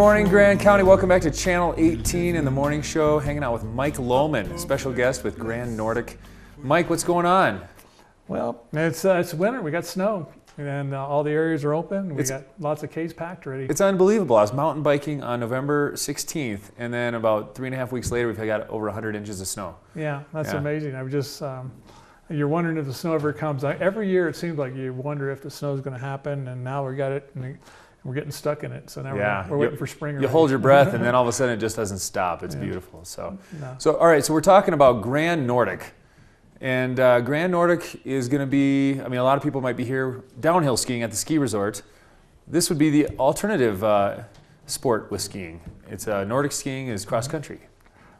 morning, Grand County. Welcome back to Channel 18 in the morning show. Hanging out with Mike Lohman, special guest with Grand Nordic. Mike, what's going on? Well, it's winter. We got snow, and all the areas are open. We got lots of Ks packed already. It's unbelievable. I was mountain biking on November 16th, and then about 3.5 weeks later, we've got over 100 inches of snow. Yeah, that's amazing. I was just, you're wondering if the snow ever comes. Every year it seems like you wonder if the snow is going to happen, and now we got it, and we're getting stuck in it. So now we're waiting for spring. You hold your breath, and then all of a sudden it just doesn't stop. It's beautiful. So all right. So we're talking about Grand Nordic. And Grand Nordic is going to be, I mean, a lot of people might be here downhill skiing at the ski resort. This would be the alternative sport with skiing. It's Nordic skiing is cross country.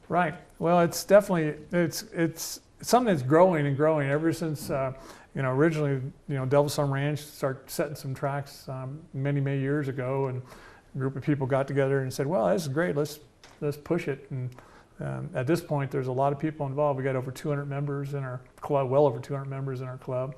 Right. Well, it's definitely, it's something that's growing and growing ever since, originally, Devil Sun Ranch started setting some tracks many years ago, and a group of people got together and said, well, this is great, let's push it. And at this point, there's a lot of people involved. We got over 200 members in our club, well over 200 members in our club,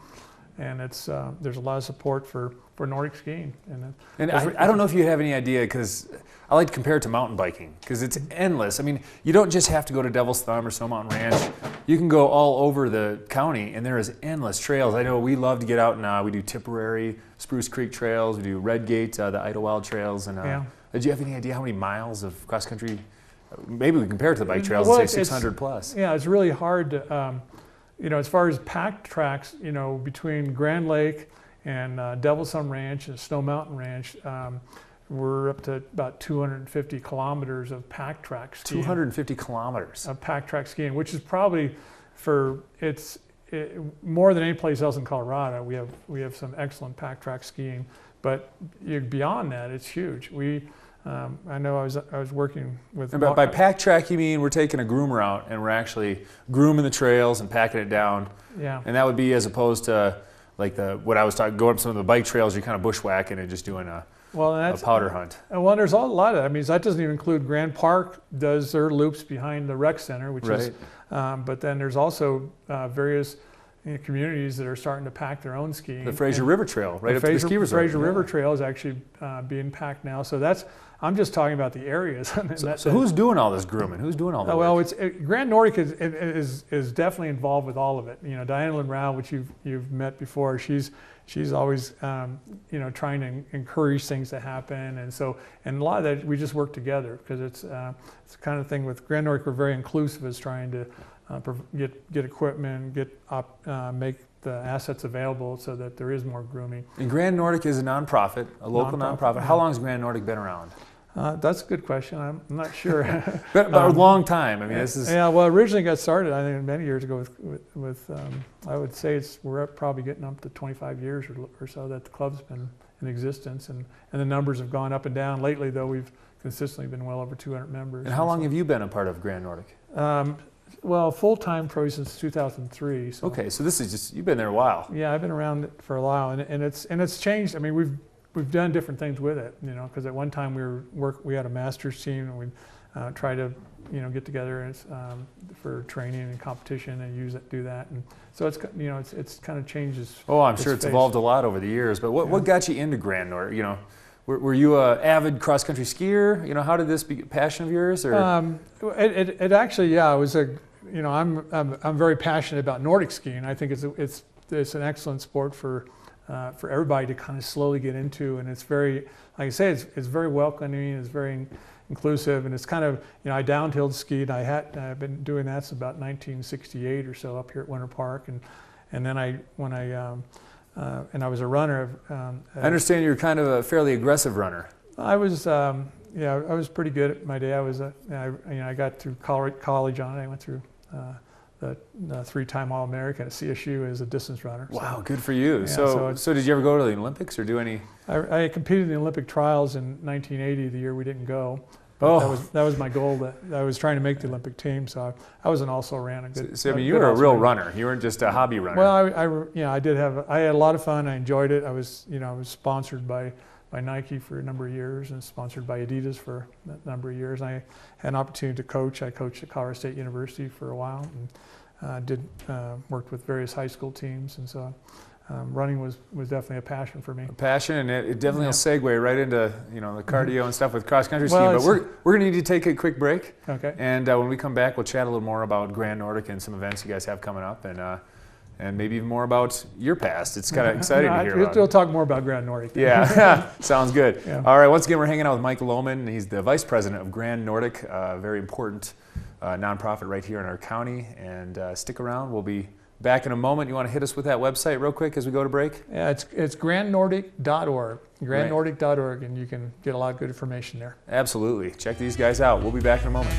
and it's there's a lot of support for Nordic skiing. And I don't know if you have any idea, because I like to compare it to mountain biking, because it's endless. I mean, you don't just have to go to Devil's Thumb or Snow Mountain Ranch. You can go all over the county, and there is endless trails. I know we love to get out, and we do Tipperary, Spruce Creek trails, we do Red Gate, the Idlewild trails, and did you have any idea how many miles of cross country? Maybe we compare it to the bike trails and say 600 plus. Yeah, it's really hard to, as far as packed tracks, between Grand Lake and Devil Sun Ranch and Snow Mountain Ranch, we're up to about 250 kilometers of packed track skiing. 250 kilometers of packed track skiing, which is probably more than any place else in Colorado. We have some excellent packed track skiing, but beyond that, it's huge. I know I was working with. And by pack track, you mean we're taking a groomer out and we're actually grooming the trails and packing it down. Yeah. And that would be as opposed to like what I was talking, going up some of the bike trails, you're kind of bushwhacking and just doing a powder hunt. Well, there's a lot of that. I mean, that doesn't even include Grand Park does their loops behind the rec center, which is. But then there's also various communities that are starting to pack their own skiing. The Fraser River Trail, right up to the ski resort. Fraser River Trail is actually being packed now. So I'm just talking about the arews. So who's doing all this grooming? Who's doing all that? Well, Grand Nordic is definitely involved with all of it. Diana Lynn Rao, which you've met before, she's always trying to encourage things to happen, and a lot of that we just work together, because it's the kind of thing with Grand Nordic we're very inclusive as trying to get equipment, make the assets available so that there is more grooming. And Grand Nordic is a nonprofit, a local nonprofit. How long has Grand Nordic been around? That's a good question. I'm not sure. but a long time. I mean, this is. Yeah, well, originally got started, I think, many years ago with I would say we're probably getting up to 25 years or so that the club's been in existence, and the numbers have gone up and down. Lately, though, we've consistently been well over 200 members. And how long have you been a part of Grand Nordic? Well, full-time probably since 2003. So. Okay, so this is just, you've been there a while. Yeah, I've been around it for a while, and it's changed. I mean, we've done different things with it, because at one time we had a master's team, and we'd try to get together for training and competition and do that, and so it's kind of changes. Oh, I'm sure it's evolved a lot over the years. But what got you into Grand Nordic? Were you an avid cross-country skier? How did this be a passion of yours? Or? It actually, yeah, it was I'm very passionate about Nordic skiing. I think it's an excellent sport for everybody to kind of slowly get into, and it's very, like I say, it's very welcoming, it's very inclusive, and it's kind of, I downhill skied. I've been doing that since about 1968 or so up here at Winter Park, and then when I was a runner. I understand you're kind of a fairly aggressive runner. I was, I was pretty good at my day. I got through college on it. I went through the 3-time All-American at CSU as a distance runner. Wow, good for you. Yeah, so did you ever go to the Olympics or do any? I competed in the Olympic trials in 1980, the year we didn't go. Oh. That was my goal. That I was trying to make the Olympic team, so I also ran a good. So I mean, you were a real runner. You weren't just a hobby runner. Well, I had a lot of fun. I enjoyed it. I was sponsored by Nike for a number of years and sponsored by Adidas for a number of years. I had an opportunity to coach. I coached at Colorado State University for a while and worked with various high school teams, and so running was definitely a passion for me. Passion, and it definitely will segue right into the cardio and stuff with cross country Well, skiing. But we're gonna need to take a quick break. Okay. And when we come back, we'll chat a little more about Grand Nordic and some events you guys have coming up, and maybe even more about your past. It's kind of exciting to hear about. We'll talk more about Grand Nordic. Yeah, sounds good. Yeah. All right, once again, we're hanging out with Mike Lohman. He's the vice president of Grand Nordic, a very important nonprofit right here in our county. And stick around. We'll be back in a moment. You want to hit us with that website real quick as we go to break? Yeah, it's grandnordic.org, grandnordic.org, and you can get a lot of good information there. Absolutely. Check these guys out. We'll be back in a moment.